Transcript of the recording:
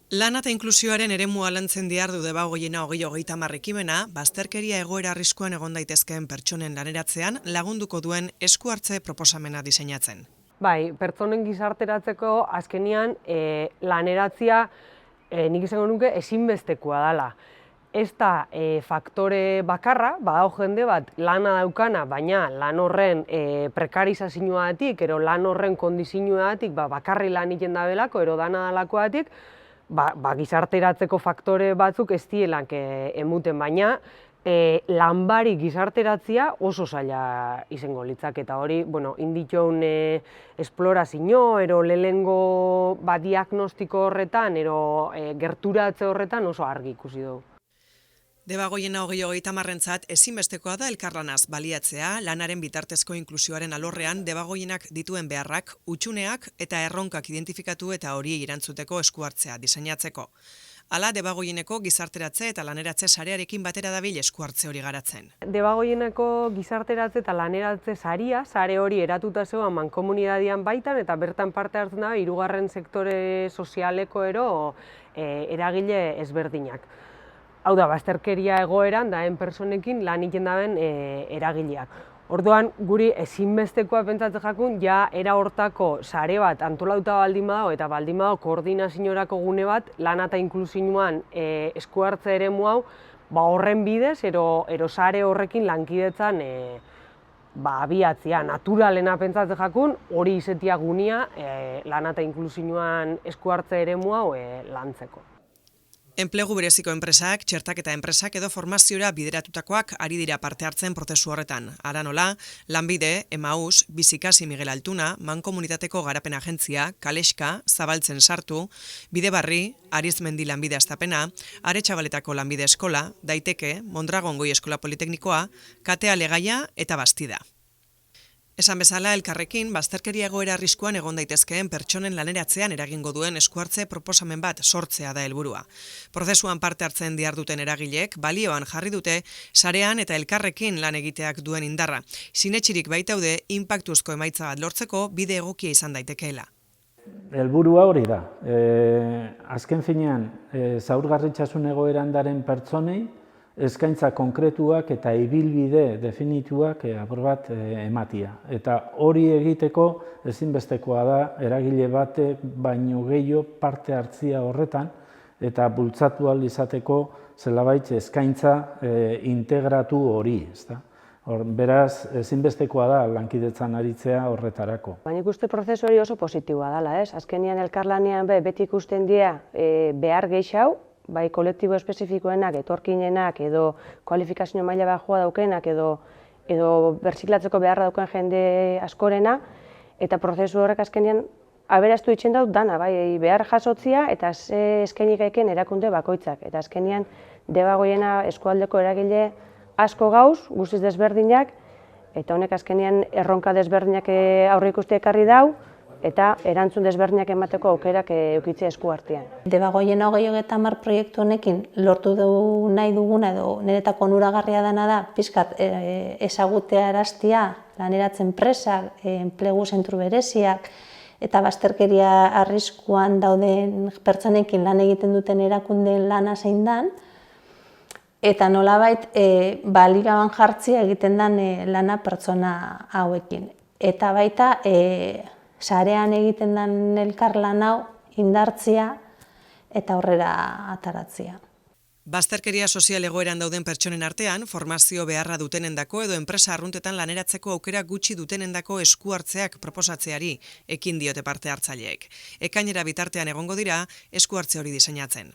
Lana eta inklusioaren eremua lantzen dihardu Debagoiena 2030 ekimena, bazterkeria egoera arriskuan egon daitezkeen pertsonen laneratzean lagunduko duen esku hartze proposamena diseinatzen. Bai, pertsonen gizarteratzeko azkenian laneratzia nik izango nuke ezinbestekoa dela. Ez da faktore bakarra, badago jende bat lana daukana, baina lan horren prekarizazioagatik, ero lan horren kondizioagatik bakarri lan egiten dabelako, ero dana dalakoagatik, gizarteratzeko faktore batzuk ez dielak emuten, baina lanbari gizarteratzia oso zaila izango litzake, eta hori, inditxoun esplorazio, ero lehengo diagnostiko horretan, ero gerturatze horretan oso argi ikusi dugu. Debagoiena 2030rentzat ezinbestekoa da elkarlanaz baliatzea, lanaren bitartezko inklusioaren alorrean Debagoienak dituen beharrak, hutsuneak eta erronkak identifikatu eta horiei erantzuteko esku hartzea diseinatzeko. Hala, Debagoieneko gizarteratze eta laneratze sarearekin batera dabil esku hartze hori garatzen. Debagoieneko gizarteratze eta laneratze saria, sare hori eratuta zegoen mankomunidadian baitan, eta bertan parte hartzen da hirugarren sektore sozialeko eragile ezberdinak. Hau da, bazterkeria egoeran daen pertsonekin lan egiten daben eragileak. Orduan, guri ezinbestekoa pentsatzen jakun, ja era hortako sare bat antolatuta baldin badago eta baldin badago koordinaziorako gune bat, lana eta inklusioan esku hartze eremu hau, horren bidez, ero sare horrekin lankidetzan abiatzea. Naturalena pentsatzen jakun, hori izetia gunia lana eta inklusioan esku hartze eremu hau lantzeko. Enplegu bereziko enpresak, txertaketa enpresak edo formaziora bideratutakoak ari dira parte hartzen prozesu horretan. Hala nola, Lanbide, Emaus, Bizikasi Miguel Altuna, Mankomunitateko Garapen Agentzia, Kaleska, Zabaltzen Sartu, Bidebarri, Arizmendi Lanbide Astapena, Aretxabaletako Lanbide Eskola, Daiteke, Mondragon Goi Eskola Politeknikoa, Katea Legaia eta Bastida. Esan bezala, elkarrekin, bazterkeria egoera arriskuan egon daitezkeen pertsonen laneratzean eragingo duen esku hartze proposamen bat sortzea da helburua. Prozesuan parte hartzen diharduten eragileek balioan jarri dute sarean eta elkarrekin lan egiteak duen indarra. Sinetxirik baitaude inpaktuzko emaitza bat lortzeko bide egokia izan daitekeela. Helburua hori da. Azken finean, zaurgarritzasun egoeran daren pertsonei, eskaintza konkretuak eta ibilbide definituak apur bat ematia. Eta hori egiteko ezinbestekoa da eragile bate baino gehiago parte hartzia horretan eta bultzatu ahal izateko zelabait eskaintza integratu hori. Beraz, ezinbestekoa da lankidetzan aritzea horretarako. Baina ikuste prozesu hori oso positiboa dela, ez? Azkenian elkarlanean beti ikusten dira behar gehiago, bai kolektibo espezifikoenak, etorkinenak, edo kualifikazio maila bajua daukenak, edo berziklatzeko beharra dauken jende askorena, eta prozesu horrek azkenean aberaztu ditzen dut dana, bai behar jasotzia eta ze eskainik eken erakunde bakoitzak. Eta azkenean Debagoiena eskualdeko eragile asko gauz, guztiz desberdinak, eta honek azkenean erronka desberdinak aurreikuste ekarri dau, eta erantzun desberdinak emateko aukerak eukitzea esku artean. Debagoiena 2030 proiektu honekin lortu dugu nahi duguna edo niretako onuragarria dena da pixkat ezagutea araztia, laneratzen enpresak, enplegu zentru bereziak eta bazterkeria arriskuan dauden pertsonekin lan egiten duten erakundeen lana zein dan, eta nolabait balioan jartzea egiten den lana pertsona hauekin. Eta baita sarean egiten den elkarlan hau indartzea eta aurrera ataratzea. Bazterkeria sozial egoeran dauden pertsonen artean, formazio beharra dutenendako edo enpresa arruntetan laneratzeko aukera gutxi dutenendako esku hartzeak proposatzeari ekin diote parte hartzaileek. Ekainera bitartean egongo dira esku hartze hori diseinatzen.